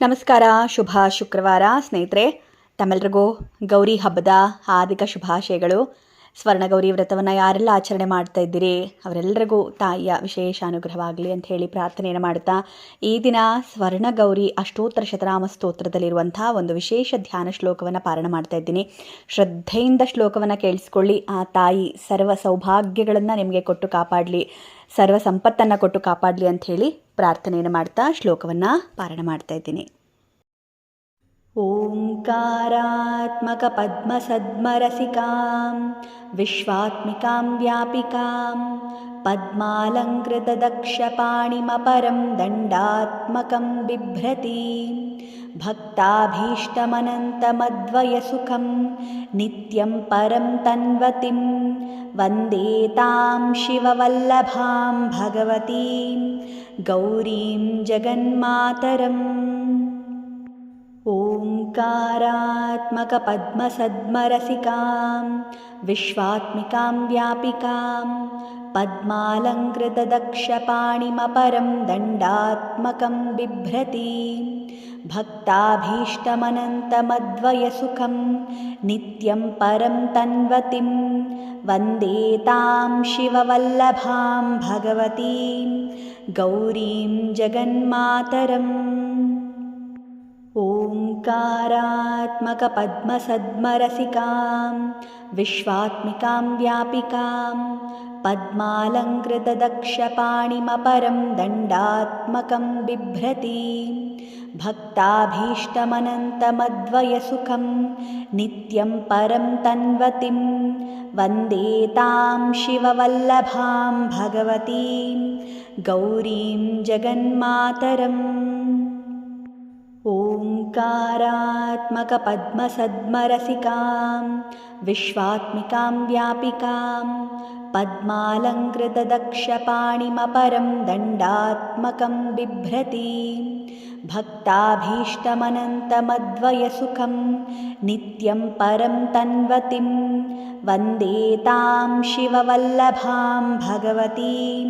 ನಮಸ್ಕಾರ. ಶುಭ ಶುಕ್ರವಾರ ಸ್ನೇಹಿತರೆ. ತಮ್ಮೆಲ್ಲರಿಗೂ ಗೌರಿ ಹಬ್ಬದ ಹಾರ್ದಿಕ ಶುಭಾಶಯಗಳು. ಸ್ವರ್ಣಗೌರಿ ವ್ರತವನ್ನು ಯಾರೆಲ್ಲ ಆಚರಣೆ ಮಾಡ್ತಾ ಇದ್ದೀರಿ ಅವರೆಲ್ಲರಿಗೂ ತಾಯಿಯ ವಿಶೇಷ ಅನುಗ್ರಹವಾಗಲಿ ಅಂತ ಹೇಳಿ ಪ್ರಾರ್ಥನೆಯನ್ನು ಮಾಡ್ತಾ, ಈ ದಿನ ಸ್ವರ್ಣಗೌರಿ ಅಷ್ಟೋತ್ತರ ಶತನಾಮ ಸ್ತೋತ್ರದಲ್ಲಿರುವಂಥ ಒಂದು ವಿಶೇಷ ಧ್ಯಾನ ಶ್ಲೋಕವನ್ನು ಪಾರಾಯಣ ಮಾಡ್ತಾ ಇದ್ದೀನಿ. ಶ್ರದ್ಧೆಯಿಂದ ಶ್ಲೋಕವನ್ನು ಕೇಳಿಸ್ಕೊಳ್ಳಿ. ಆ ತಾಯಿ ಸರ್ವ ಸೌಭಾಗ್ಯಗಳನ್ನು ನಿಮಗೆ ಕೊಟ್ಟು ಕಾಪಾಡಲಿ, ಸರ್ವ ಸಂಪತ್ತನ್ನು ಕೊಟ್ಟು ಕಾಪಾಡಲಿ ಅಂತ ಹೇಳಿ ಪ್ರಾರ್ಥನೆಯನ್ನು ಮಾಡ್ತಾ ಶ್ಲೋಕವನ್ನು ಪಾರಾಯಣ ಮಾಡ್ತಾ ಇದ್ದೀನಿ. ಓಂಕಾರಾತ್ಮಕ ಪದ್ಮಸದ್ಮರಸಿಕಾಂ ವಿಶ್ವಾತ್ಮಿಕಾಂ ವ್ಯಾಪಿಕಾಂ ಪದ್ಮಾಲಂಕೃತದಕ್ಷಪಾಣಿಮಪರಂ ದಂಡಾತ್ಮಕಂ ಬಿಭ್ರತೀಂ ಭಕ್ತಾಭೀಷ್ಟಮನಂತಮದ್ವಯಸುಖಂ ನಿತ್ಯಂ ಪರಂ ತನ್ವತಿಂ ವಂದೇ ತಾಂ ಶಿವವಲ್ಲಭಾಂ ಭಗವತೀಂ ಗೌರೀಂ ಜಗನ್ಮಾತರಂ. ಓಂಕಾರಾತ್ಮಕ ಪದ್ಮಸದ್ಮರಸಿಕಾಂ ವಿಶ್ವಾತ್ಮಿಕಾಂ ವ್ಯಾಪಿಕಾಂ ಪದ್ಮಾಲಂಕೃತದಕ್ಷಪಾಣಿಮಪರಂ ದಂಡಾತ್ಮಕಂ ಬಿಭ್ರತೀಂ ಭಕ್ತಾಭೀಷ್ಟಮನಂತಮದ್ವಯಸುಖಂ ನಿತ್ಯಂ ಪರಂ ತನ್ವತಿಂ ವಂದೇ ತಾಂ ಶಿವವಲ್ಲಭಾಂ ಭಗವತೀಂ ಗೌರೀಂ ಜಗನ್ಮಾತರಂ. ಓಂಕಾರಾತ್ಮಕ ಪದ್ಮಸದ್ಮರಸಿಕಾಂ ವಿಶ್ವಾತ್ಮಿಕಾಂ ವ್ಯಾಪಿಕಾಂ ಪದ್ಮಾಲಂಕೃತದಕ್ಷಪಾಣಿಮಪರಂ ದಂಡಾತ್ಮಕಂ ಬಿಭ್ರತೀಂ ಭಕ್ತಾಭೀಷ್ಟಮನಂತಮದ್ವಯಸುಖಂ ನಿತ್ಯಂ ಪರಂ ತನ್ವತಿಂ ವಂದೇ ತಾಂ ಶಿವವಲ್ಲಭಾಂ ಭಗವತೀಂ ಗೌರೀಂ ಜಗನ್ಮಾತರಂ. ಓಂಕಾರಾತ್ಮಕ ಪದ್ಮಸದ್ಮರಸಿಕಾಂ ವಿಶ್ವಾತ್ಮಿಕಾಂ ವ್ಯಾಪಿಕಾಂ ಪದ್ಮಾಲಂಕೃತದಕ್ಷಪಾಣಿಮಪರಂ ದಂಡಾತ್ಮಕಂ ಬಿಭ್ರತೀಂ ಭಕ್ತಾಭೀಷ್ಟಮನಂತಮದ್ವಯಸುಖಂ ನಿತ್ಯಂ ಪರಂ ತನ್ವತಿಂ ವಂದೇ ತಾಂ ಶಿವವಲ್ಲಭಾಂ ಭಗವತೀಂ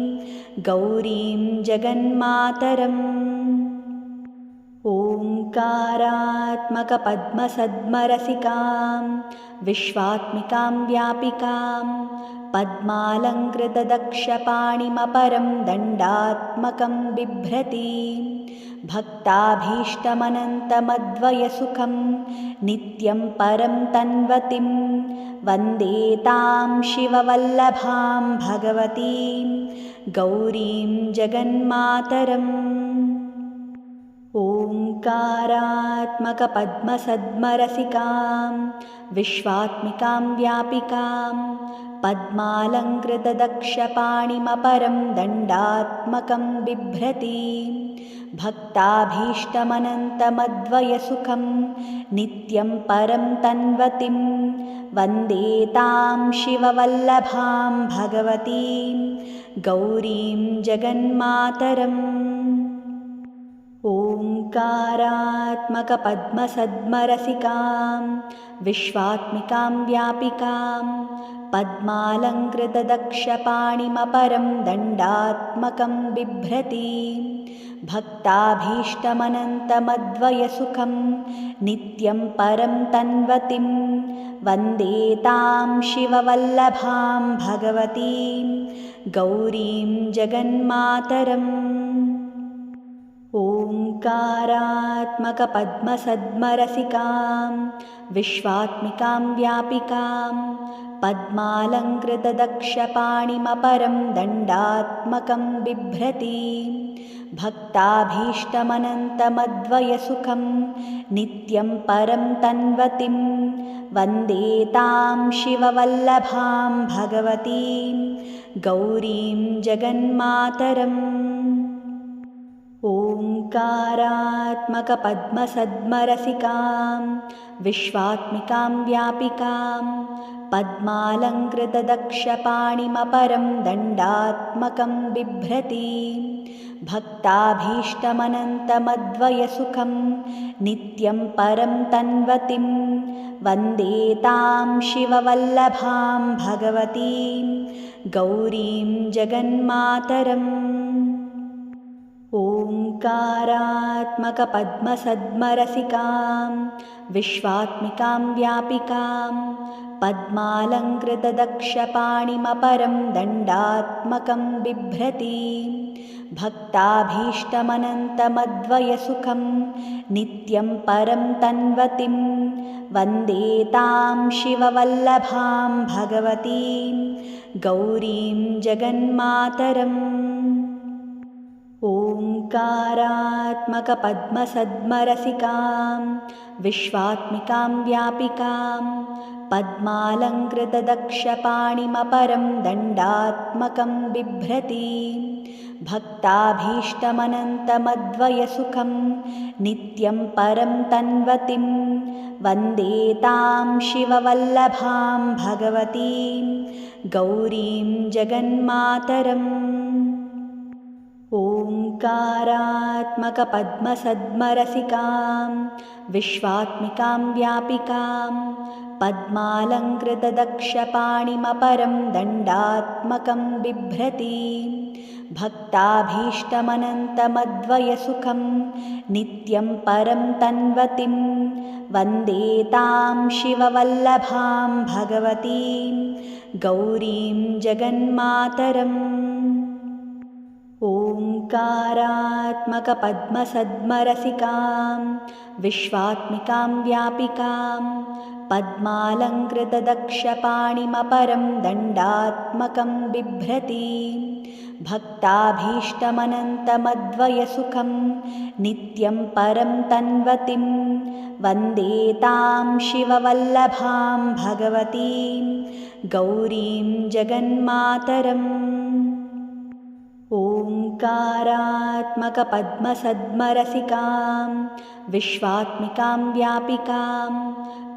ಗೌರೀಂ ಜಗನ್ಮಾತರಂ. ಓಂಕಾರಾತ್ಮಕ ಪದ್ಮಸದ್ಮರಸಿಕಾಂ ವಿಶ್ವಾತ್ಮಿಕಾಂ ವ್ಯಾಪಿಕಾಂ ಪದ್ಮಾಲಂಕೃತದಕ್ಷಪಾಣಿಮಪರಂ ದಂಡಾತ್ಮಕಂ ಬಿಭ್ರತೀಂ ಭಕ್ತಾಭೀಷ್ಟಮನಂತಮದ್ವಯಸುಖಂ ನಿತ್ಯಂ ಪರಂ ತನ್ವತಿಂ ವಂದೇ ತಾಂ ಶಿವವಲ್ಲಭಾಂ ಭಗವತೀಂ ಗೌರೀಂ ಜಗನ್ಮಾತರಂ. ಓಂಕಾರಾತ್ಮಕ ಪದ್ಮಸದ್ಮರಸಿಕಾಂ ವಿಶ್ವಾತ್ಮಿಕಾಂ ವ್ಯಾಪಿಕಾಂ ಪದ್ಮಾಲಂಕೃತದಕ್ಷಪಾಣಿಮಪರಂ ದಂಡಾತ್ಮಕಂ ಬಿಭ್ರತೀಂ ಭಕ್ತಾಭೀಷ್ಟಮನಂತಮದ್ವಯಸುಖಂ ನಿತ್ಯಂ ಪರಂ ತನ್ವತಿಂ ವಂದೇ ತಾಂ ಶಿವವಲ್ಲಭಾಂ ಭಗವತೀಂ ಗೌರೀಂ ಜಗನ್ಮಾತರಂ. ಓಂಕಾರಾತ್ಮಕ ಪದ್ಮಸದ್ಮರಸಿಕಾಂ ವಿಶ್ವಾತ್ಮಿಕಾಂ ವ್ಯಾಪಿಕಾಂ ಪದ್ಮಾಲಂಕೃತದಕ್ಷಪಾಣಿಮಪರಂ ದಂಡಾತ್ಮಕಂ ಬಿಭ್ರತೀಂ ಭಕ್ತಾಭೀಷ್ಟಮನಂತಮದ್ವಯಸುಖಂ ನಿತ್ಯಂ ಪರಂ ತನ್ವತಿಂ ವಂದೇ ತಾಂ ಶಿವವಲ್ಲಭಾಂ ಭಗವತೀಂ ಗೌರೀಂ ಜಗನ್ಮಾತರಂ. ಓಂಕಾರಾತ್ಮಕ ಪದ್ಮಸದ್ಮರಸಿಕಾಂ ವಿಶ್ವಾತ್ಮಿಕಾಂ ವ್ಯಾಪಿಕಾಂ ಪದ್ಮಾಲಂಕೃತದಕ್ಷಪಾಣಿಮಪರಂ ದಂಡಾತ್ಮಕಂ ಬಿಭ್ರತೀಂ ಭಕ್ತಾಭೀಷ್ಟಮನಂತಮದ್ವಯಸುಖಂ ನಿತ್ಯಂ ಪರಂ ತನ್ವತಿಂ ವಂದೇ ತಾಂ ಶಿವವಲ್ಲಭಾಂ ಭಗವತೀಂ ಗೌರೀಂ ಜಗನ್ಮಾತರಂ. ಓಂಕಾರಾತ್ಮಕ ಪದ್ಮಸದ್ಮರಸಿಕಾಂ ವಿಶ್ವಾತ್ಮಿಕಾಂ ವ್ಯಾಪಿಕಾಂ ಪದ್ಮಾಲಂಕೃತದಕ್ಷಪಾಣಿಮಪರಂ ದಂಡಾತ್ಮಕಂ ಬಿಭ್ರತೀಂ ಭಕ್ತಾಭೀಷ್ಟಮನಂತಮದ್ವಯಸುಖಂ ನಿತ್ಯಂ ಪರಂ ತನ್ವತಿಂ ವಂದೇ ತಾಂ ಶಿವವಲ್ಲಭಾಂ ಭಗವತೀಂ ಗೌರೀಂ ಜಗನ್ಮಾತರಂ. ओङ्कारात्मकपद्मसद्मरसिकां विश्वात्मिकां व्यापिकां पद्मालङ्कृतदक्षपाणिमपरं दण्डात्मकं बिभ्रतीं भक्ताभीष्टमनन्तमद्वयसुखं नित्यं परं तन्वतीं वन्दे तां शिववल्लभां भगवतीं गौरीं जगन्मातरम्। ओङ्कारात्मकपद्मसद्मरसिकां विश्वात्मिकां व्यापिकां पद्मालङ्कृतदक्षपाणिमपरं दण्डात्मकं बिभ्रतीं भक्ताभीष्टमनन्तमद्वयसुखं नित्यं परं तन्वतीं वन्दे तां शिववल्लभां भगवतीं गौरीं जगन्मातरम्। ओङ्कारात्मकपद्मसद्मरसिकां विश्वात्मिकां व्यापिकां पद्मालङ्कृतदक्षपाणिमपरं दण्डात्मकं बिभ्रतीं भक्ताभीष्टमनन्तमद्वयसुखं नित्यं परं तन्वतीं वन्दे तां शिववल्लभां भगवतीं गौरीं जगन्मातरम्। ओङ्कारात्मकपद्मसद्मरसिकां विश्वात्मिकां व्यापिकां पद्मालङ्कृतदक्षपाणिमपरं दण्डात्मकं बिभ्रतीं भक्ताभीष्टमनन्तमद्वयसुखं नित्यं परं तन्वतीं वन्दे तां शिववल्लभां भगवतीं गौरीं जगन्मातरम्। ओङ्कारात्मकपद्मसद्मरसिकां विश्वात्मिकां व्यापिकां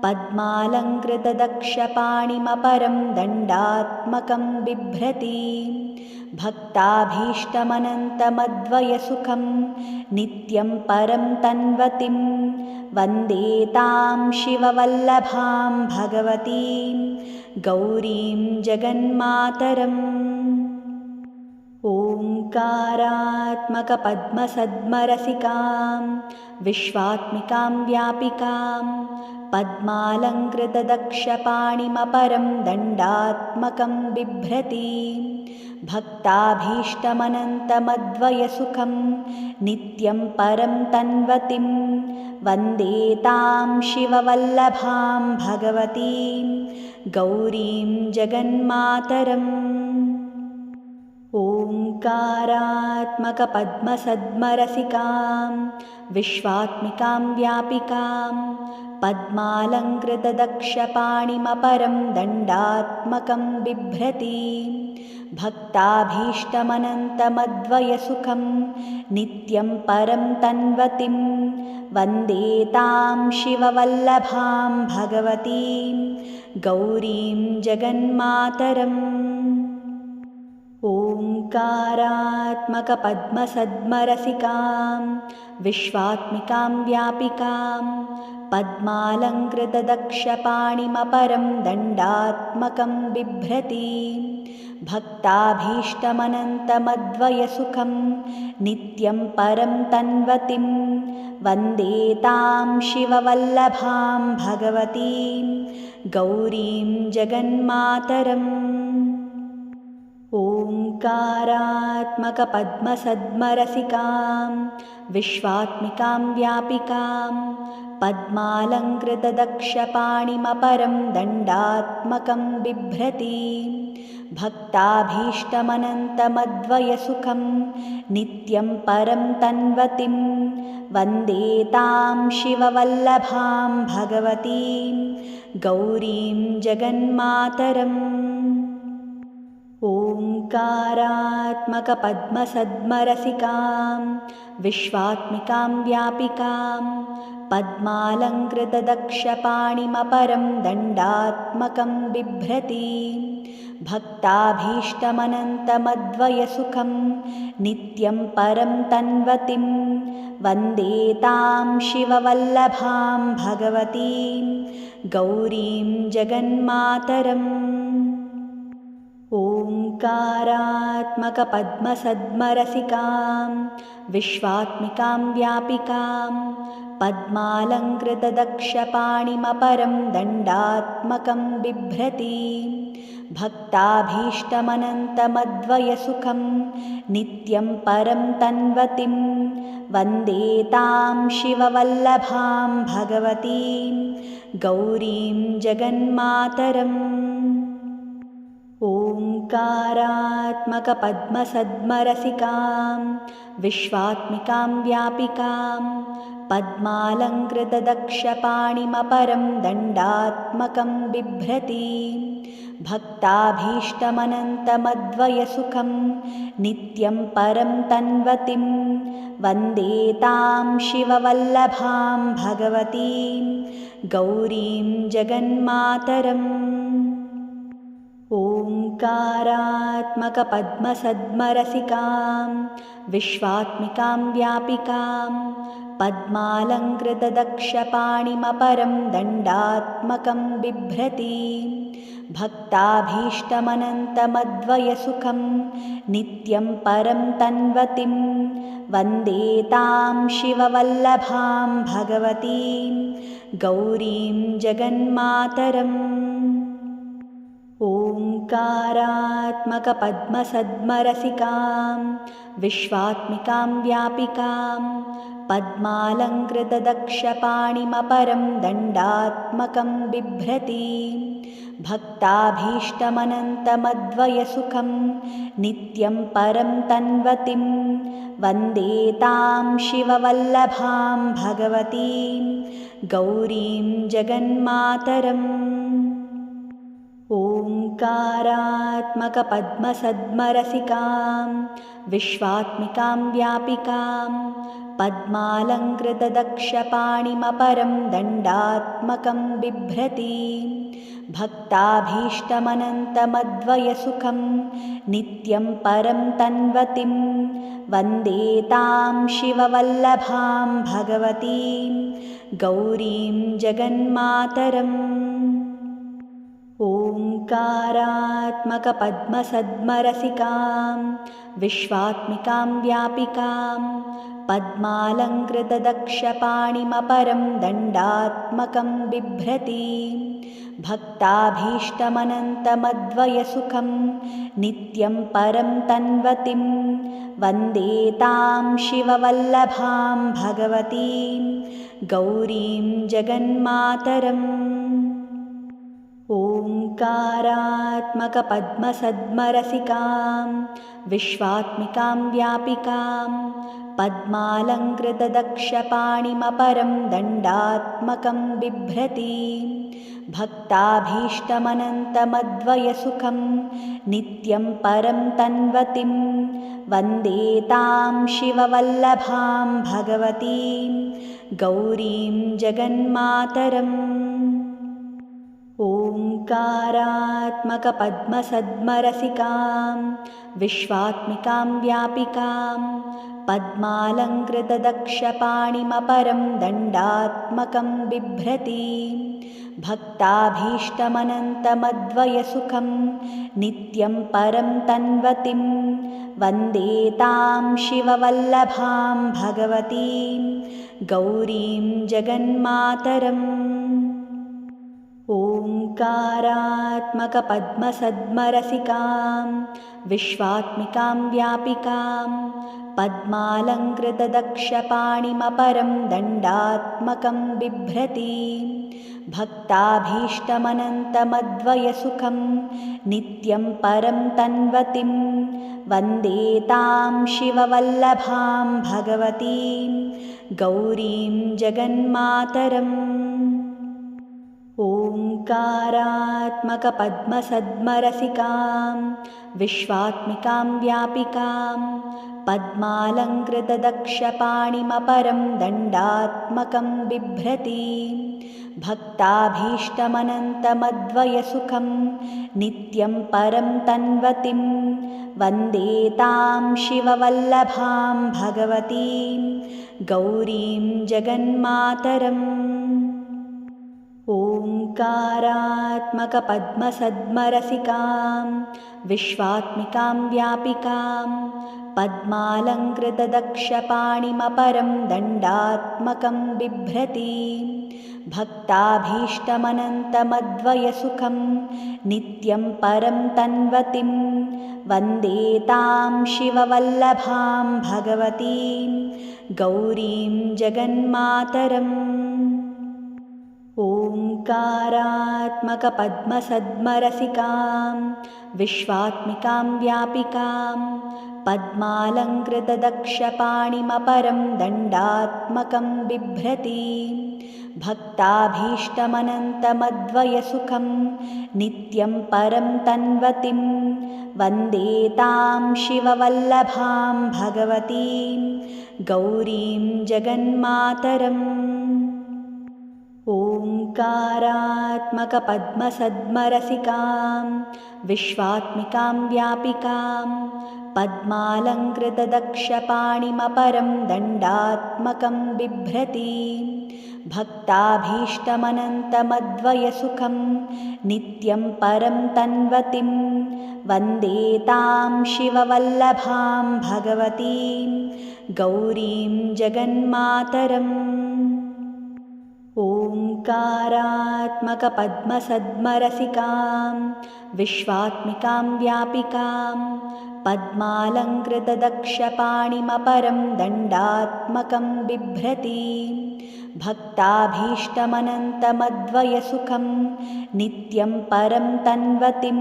पद्मालङ्कृतदक्षपाणिमपरं दण्डात्मकं बिभ्रतीं भक्ताभीष्टमनन्तमद्वयसुखं नित्यं परं तन्वतीं वन्दे तां शिववल्लभां भगवतीं गौरीं जगन्मातरम्। ओङ्कारात्मकपद्मसद्मरसिकां विश्वात्मिकां व्यापिकां पद्मालङ्कृतदक्षपाणिमपरं दण्डात्मकं बिभ्रतीं भक्ताभीष्टमनन्तमद्वयसुखं नित्यं परं तन्वतीं वन्दे तां शिववल्लभां भगवतीं गौरीं जगन्मातरम्। ओङ्कारात्मकपद्मसद्मरसिकां विश्वात्मिकां व्यापिकां पद्मालङ्कृतदक्षपाणिमपरं दण्डात्मकं बिभ्रतीं भक्ताभीष्टमनन्तमद्वयसुखं नित्यं परं तन्वतीं वन्दे तां शिववल्लभां भगवतीं गौरीं जगन्मातरम्। ओङ्कारात्मकपद्मसद्मरसिकां विश्वात्मिकां व्यापिकां पद्मालङ्कृतदक्षपाणिमपरं दण्डात्मकं बिभ्रतीं भक्ताभीष्टमनन्तमद्वयसुखं नित्यं परं तन्वतीं वन्दे तां शिववल्लभां भगवतीं गौरीं जगन्मातरम्। ओङ्कारात्मकपद्मसद्मरसिकां विश्वात्मिकां व्यापिकां पद्मालङ्कृतदक्षपाणिमपरं दण्डात्मकं बिभ्रतीं भक्ताभीष्टमनन्तमद्वयसुखं नित्यं परं तन्वतीं वन्दे तां शिववल्लभां भगवतीं गौरीं जगन्मातरम्। ओङ्कारात्मकपद्मसद्मरसिकां विश्वात्मिकां व्यापिकां पद्मालङ्कृतदक्षपाणिमपरं दण्डात्मकं बिभ्रतीं भक्ताभीष्टमनन्तमद्वयसुखं नित्यं परं तन्वतीं वन्दे तां शिववल्लभां भगवतीं गौरीं जगन्मातरम्। ओङ्कारात्मकपद्मसद्मरसिकां विश्वात्मिकां व्यापिकां पद्मालङ्कृतदक्षपाणिमपरं दण्डात्मकं बिभ्रतीं भक्ताभीष्टमनन्तमद्वयसुखं नित्यं परं तन्वतीं वन्दे तां शिववल्लभां भगवतीं गौरीं जगन्मातरम्। ओङ्कारात्मकपद्मसद्मरसिकां विश्वात्मिकां व्यापिकां पद्मालङ्कृतदक्षपाणिमपरं दण्डात्मकं बिभ्रतीं भक्ताभीष्टमनन्तमद्वयसुखं नित्यं परं तन्वतीं वन्दे तां शिववल्लभां भगवतीं गौरीं जगन्मातरम्। ओङ्कारात्मकपद्मसद्मरसिकां विश्वात्मिकां व्यापिकां पद्मालङ्कृतदक्षपाणिमपरं दण्डात्मकं बिभ्रतीं भक्ताभीष्टमनन्तमद्वयसुखं नित्यं परं तन्वतीं वन्दे तां शिववल्लभां भगवतीं गौरीं जगन्मातरम्। ओङ्कारात्मकपद्मसद्मरसिकां विश्वात्मिकां व्यापिकां पद्मालङ्कृतदक्षपाणिमपरं दण्डात्मकं बिभ्रतीं भक्ताभीष्टमनन्तमद्वयसुखं नित्यं परं तन्वतीं वन्दे तां शिववल्लभां भगवतीं गौरीं जगन्मातरम्। ओङ्कारात्मकपद्मसद्मरसिकां विश्वात्मिकां व्यापिकां पद्मालङ्कृतदक्षपाणिमपरं दण्डात्मकं बिभ्रतीं भक्ताभीष्टमनन्तमद्वयसुखं नित्यं परं तन्वतीं वन्दे तां शिववल्लभां भगवतीं गौरीं जगन्मातरम्। ओङ्कारात्मकपद्मसद्मरसिकां विश्वात्मिकां व्यापिकां पद्मालङ्कृतदक्षपाणिमपरं दण्डात्मकं बिभ्रतीं भक्ताभीष्टमनन्तमद्वयसुखं नित्यं परं तन्वतीं वन्दे तां शिववल्लभां भगवतीं गौरीं जगन्मातरम्। ओङ्कारात्मकपद्मसद्मरसिकां विश्वात्मिकां व्यापिकां पद्मालङ्कृतदक्षपाणिमपरं दण्डात्मकं बिभ्रतीं भक्ताभीष्टमनन्तमद्वयसुखं नित्यं परं तन्वतीं वन्दे तां शिववल्लभां भगवतीं गौरीं जगन्मातरम्। ओङ्कारात्मकपद्मसद्मरसिकां विश्वात्मिकां व्यापिकां पद्मालङ्कृतदक्षपाणिमपरं दण्डात्मकं बिभ्रतीं भक्ताभीष्टमनन्तमद्वयसुखं नित्यं परं तन्वतीं वन्दे तां शिववल्लभां भगवतीं गौरीं जगन्मातरम्। ओङ्कारात्मकपद्मसद्मरसिकां विश्वात्मिकां व्यापिकां पद्मालङ्कृतदक्षपाणिमपरं दण्डात्मकं बिभ्रतीं भक्ताभीष्टमनन्तमद्वयसुखं नित्यं परं तन्वतीं वन्दे तां शिववल्लभां भगवतीं गौरीं जगन्मातरम्। ओङ्कारात्मकपद्मसद्मरसिकां विश्वात्मिकां व्यापिकां पद्मालङ्कृतदक्षपाणिमपरं दण्डात्मकं बिभ्रतीं भक्ताभीष्टमनन्तमद्वयसुखं नित्यं परं तन्वतीं वन्दे तां शिववल्लभां भगवतीं गौरीं जगन्मातरम्। ओङ्कारात्मकपद्मसद्मरसिकां विश्वात्मिकां व्यापिकां पद्मालङ्कृतदक्षपाणिमपरं दण्डात्मकं बिभ्रतीं भक्ताभीष्टमनन्तमद्वयसुखं नित्यं परं तन्वतीं वन्दे तां शिववल्लभां भगवतीं गौरीं जगन्मातरम्। ओङ्कारात्मकपद्मसद्मरसिकां विश्वात्मिकां व्यापिकां पद्मालङ्कृतदक्षपाणिमपरं दण्डात्मकं बिभ्रतीं भक्ताभीष्टमनन्तमद्वयसुखं नित्यं परं तन्वतीं वन्दे तां शिववल्लभां भगवतीं गौरीं जगन्मातरम्। ओङ्कारात्मकपद्मसद्मरसिकां विश्वात्मिकां व्यापिकां पद्मालङ्कृतदक्षपाणिमपरं दण्डात्मकं बिभ्रतीं भक्ताभीष्टमनन्तमद्वयसुखं नित्यं परं तन्वतीं वन्दे तां शिववल्लभां भगवतीं गौरीं जगन्मातरम्। ओङ्कारात्मकपद्मसद्मरसिकां विश्वात्मिकां व्यापिकां पद्मालङ्कृतदक्षपाणिमपरं दण्डात्मकं बिभ्रतीं भक्ताभीष्टमनन्तमद्वयसुखं नित्यं परं तन्वतीं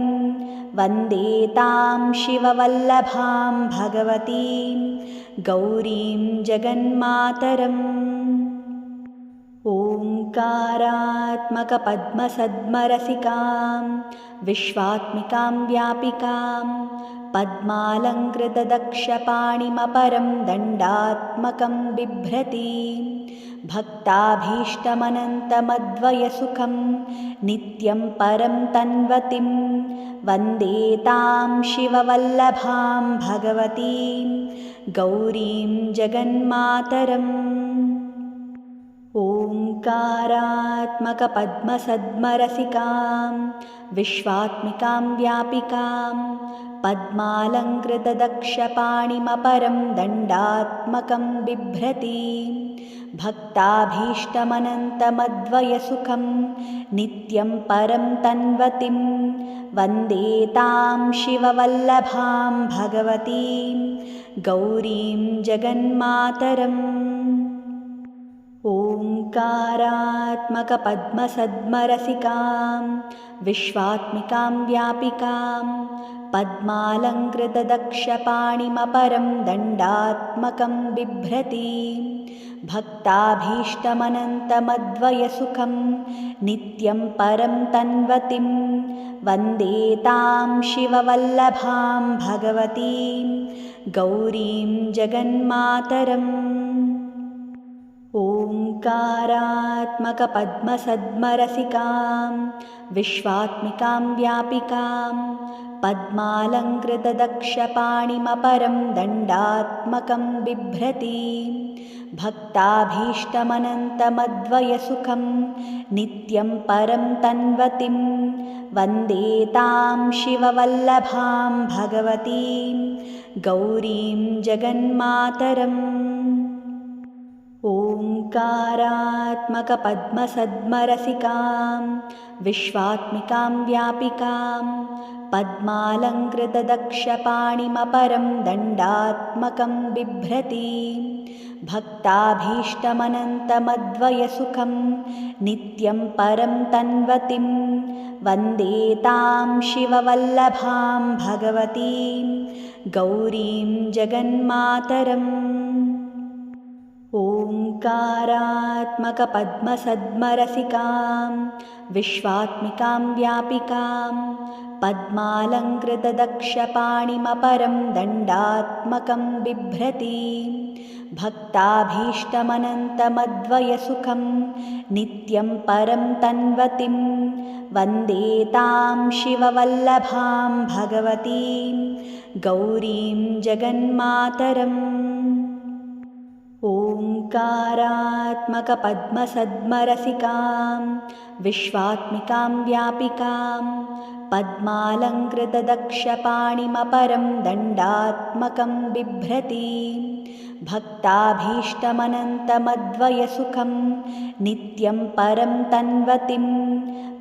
वन्दे तां शिववल्लभां भगवतीं गौरीं जगन्मातरम्। ओङ्कारात्मकपद्मसद्मरसिकां विश्वात्मिकां व्यापिकां पद्मालङ्कृतदक्षपाणिमपरं दण्डात्मकं बिभ्रतीं भक्ताभीष्टमनन्तमद्वयसुखं नित्यं परं तन्वतीं वन्दे तां शिववल्लभां भगवतीं गौरीं जगन्मातरम्। ओङ्कारात्मकपद्मसद्मरसिकां विश्वात्मिकां व्यापिकां पद्मालङ्कृतदक्षपाणिमपरं दण्डात्मकं बिभ्रतीं भक्ताभीष्टमनन्तमद्वयसुखं नित्यं परं तन्वतीं वन्दे तां शिववल्लभां भगवतीं गौरीं जगन्मातरम्। ओङ्कारात्मकपद्मसद्मरसिकां विश्वात्मिकां व्यापिकां पद्मालङ्कृतदक्षपाणिमपरं दण्डात्मकं बिभ्रतीं भक्ताभीष्टमनन्तमद्वयसुखं नित्यं परं तन्वतीं वन्दे तां शिववल्लभां भगवतीं गौरीं जगन्मातरम्। ओङ्कारात्मकपद्मसद्मरसिकां विश्वात्मिकां व्यापिकां पद्मालङ्कृतदक्षपाणिमपरं दण्डात्मकं बिभ्रतीं भक्ताभीष्टमनन्तमद्वयसुखं नित्यं परं तन्वतीं वन्दे तां शिववल्लभां भगवतीं गौरीं जगन्मातरम्। ओङ्कारात्मकपद्मसद्मरसिकां विश्वात्मिकां व्यापिकां पद्मालङ्कृतदक्षपाणिमपरं दण्डात्मकं बिभ्रतीं भक्ताभीष्टमनन्तमद्वयसुखं नित्यं परं तन्वतीं वन्दे तां शिववल्लभां भगवतीं गौरीं जगन्मातरम्। ओङ्कारात्मकपद्मसद्मरसिकां विश्वात्मिकां व्यापिकां पद्मालङ्कृतदक्षपाणिमपरं दण्डात्मकं बिभ्रतीं भक्ताभीष्टमनन्तमद्वयसुखं नित्यं परं तन्वतीं वन्दे तां शिववल्लभां भगवतीं गौरीं जगन्मातरम्। ओङ्कारात्मकपद्मसद्मरसिकां विश्वात्मिकां व्यापिकां पद्मालङ्कृतदक्षपाणिमपरं दण्डात्मकं बिभ्रतीं भक्ताभीष्टमनन्तमद्वयसुखं नित्यं परं तन्वतीं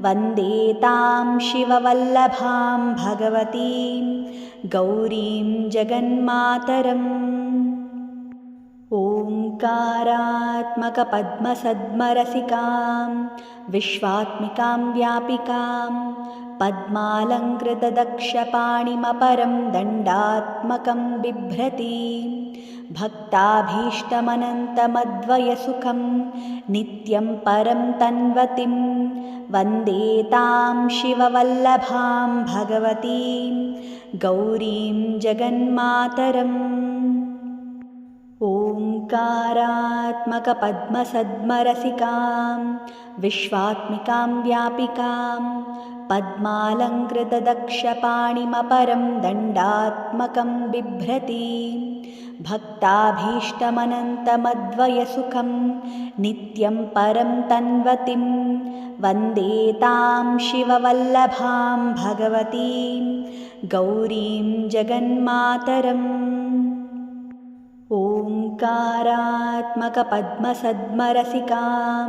वन्दे तां शिववल्लभां भगवतीं गौरीं जगन्मातरम्। ओङ्कारात्मकपद्मसद्मरसिकां विश्वात्मिकां व्यापिकां पद्मालङ्कृतदक्षपाणिमपरं दण्डात्मकं बिभ्रतीं भक्ताभीष्टमनन्तमद्वयसुखं नित्यं परं तन्वतीं वन्दे तां शिववल्लभां भगवतीं गौरीं जगन्मातरम्। ओङ्कारात्मकपद्मसद्मरसिकां विश्वात्मिकां व्यापिकां पद्मालङ्कृतदक्षपाणिमपरं दण्डात्मकं बिभ्रतीं भक्ताभीष्टमनन्तमद्वयसुखं नित्यं परं तन्वतीं वन्दे तां शिववल्लभां भगवतीं गौरीं जगन्मातरम्। ओङ्कारात्मकपद्मसद्मरसिकां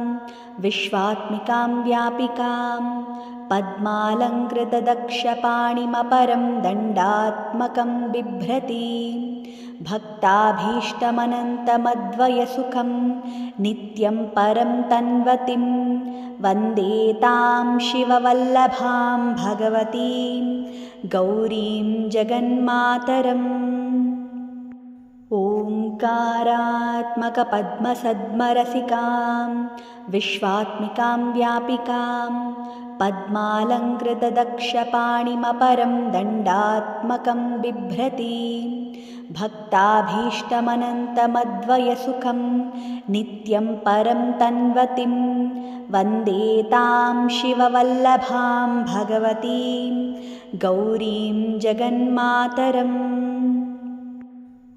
विश्वात्मिकां व्यापिकां पद्मालङ्कृतदक्षपाणिमपरं दण्डात्मकं बिभ्रतीं भक्ताभीष्टमनन्तमद्वयसुखं नित्यं परं तन्वतीं वन्दे तां शिववल्लभां भगवतीं गौरीं जगन्मातरम्। ओङ्कारात्मकपद्मसद्मरसिकां विश्वात्मिकां व्यापिकां पद्मालङ्कृतदक्षपाणिमपरं दण्डात्मकं बिभ्रतीं भक्ताभीष्टमनन्तमद्वयसुखं नित्यं परं तन्वतीं वन्दे तां शिववल्लभां भगवतीं गौरीं जगन्मातरम्।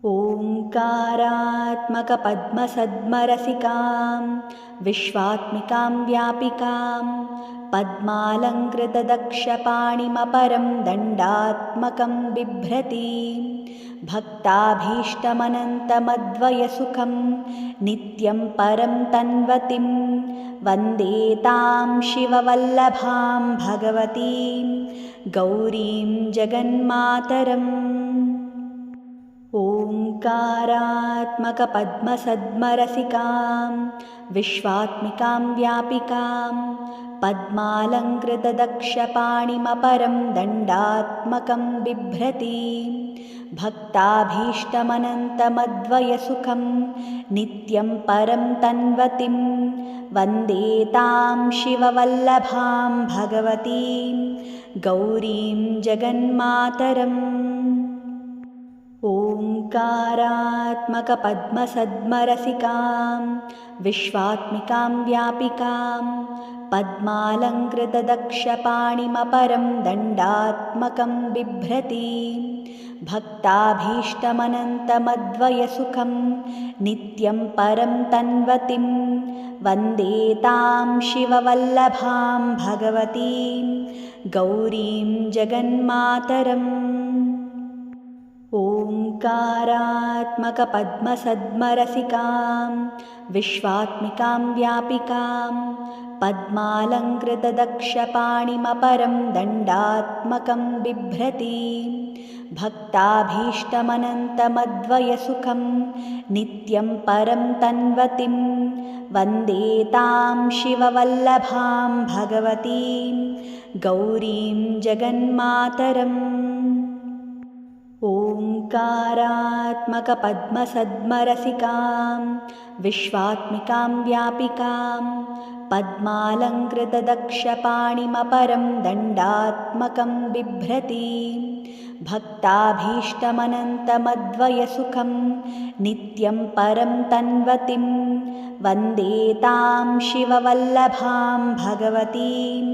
ओङ्कारात्मकपद्मसद्मरसिकां विश्वात्मिकां व्यापिकां पद्मालङ्कृतदक्षपाणिमपरं दण्डात्मकं बिभ्रतीं भक्ताभीष्टमनन्तमद्वयसुखं नित्यं परं तन्वतीं वन्दे तां शिववल्लभां भगवतीं गौरीं जगन्मातरम्। ओङ्कारात्मकपद्मसद्मरसिकां विश्वात्मिकां व्यापिकां पद्मालङ्कृतदक्षपाणिमपरं दण्डात्मकं बिभ्रतीं भक्ताभीष्टमनन्तमद्वयसुखं नित्यं परं तन्वतीं वन्दे तां शिववल्लभां भगवतीं गौरीं जगन्मातरम्। ओङ्कारात्मकपद्मसद्मरसिकां विश्वात्मिकां व्यापिकां पद्मालङ्कृतदक्षपाणिमपरं दण्डात्मकं बिभ्रतीं भक्ताभीष्टमनन्तमद्वयसुखं नित्यं परं तन्वतीं वन्दे तां शिववल्लभां भगवतीं गौरीं जगन्मातरम्। ओङ्कारात्मकपद्मसद्मरसिकां विश्वात्मिकां व्यापिकां पद्मालङ्कृतदक्षपाणिमपरं दण्डात्मकं बिभ्रतीं भक्ताभीष्टमनन्तमद्वयसुखं नित्यं परं तन्वतीं वन्दे तां शिववल्लभां भगवतीं गौरीं जगन्मातरम्। ओङ्कारात्मकपद्मसद्मरसिकां विश्वात्मिकां व्यापिकां पद्मालङ्कृतदक्षपाणिमपरं दण्डात्मकं बिभ्रतीं भक्ताभीष्टमनन्तमद्वयसुखं नित्यं परं तन्वतीं वन्दे तां शिववल्लभां भगवतीं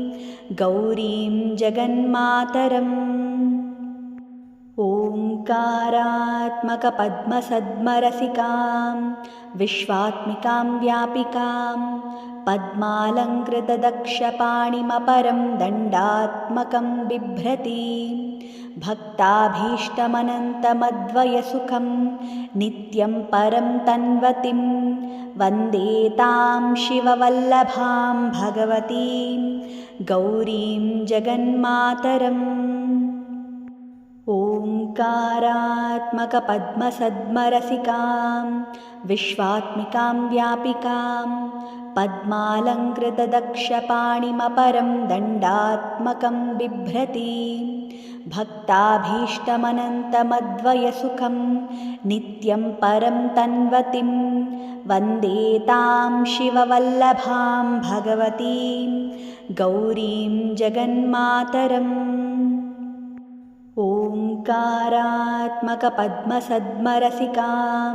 गौरीं जगन्मातरम्। ओङ्कारात्मकपद्मसद्मरसिकां विश्वात्मिकां व्यापिकां पद्मालङ्कृतदक्षपाणिमपरं दण्डात्मकं बिभ्रतीं भक्ताभीष्टमनन्तमद्वयसुखं नित्यं परं तन्वतीं वन्दे तां शिववल्लभां भगवतीं गौरीं जगन्मातरम्। ओङ्कारात्मकपद्मसद्मरसिकां विश्वात्मिकां व्यापिकां पद्मालङ्कृतदक्षपाणिमपरं दण्डात्मकं बिभ्रतीं भक्ताभीष्टमनन्तमद्वयसुखं नित्यं परं तन्वतीं वन्दे तां शिववल्लभां भगवतीं गौरीं जगन्मातरम्। ओङ्कारात्मकपद्मसद्मरसिकां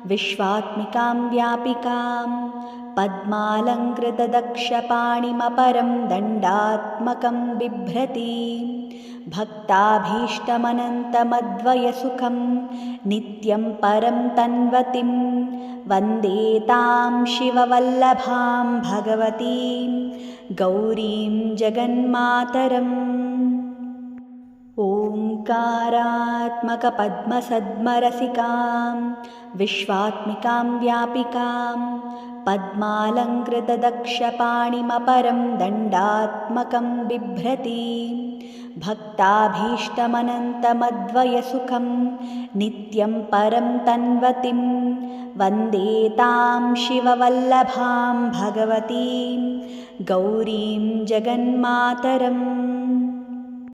विश्वात्मिकां व्यापिकां पद्मालङ्कृतदक्षपाणिमपरं दण्डात्मकं बिभ्रतीं भक्ताभीष्टमनन्तमद्वयसुखं नित्यं परं तन्वतीं वन्दे तां शिववल्लभां भगवतीं गौरीं जगन्मातरम्। ओङ्कारात्मकपद्मसद्मरसिकां विश्वात्मिकां व्यापिकां पद्मालङ्कृतदक्षपाणिमपरं दण्डात्मकं बिभ्रतीं भक्ताभीष्टमनन्तमद्वयसुखं नित्यं परं तन्वतीं वन्दे तां शिववल्लभां भगवतीं गौरीं जगन्मातरम्।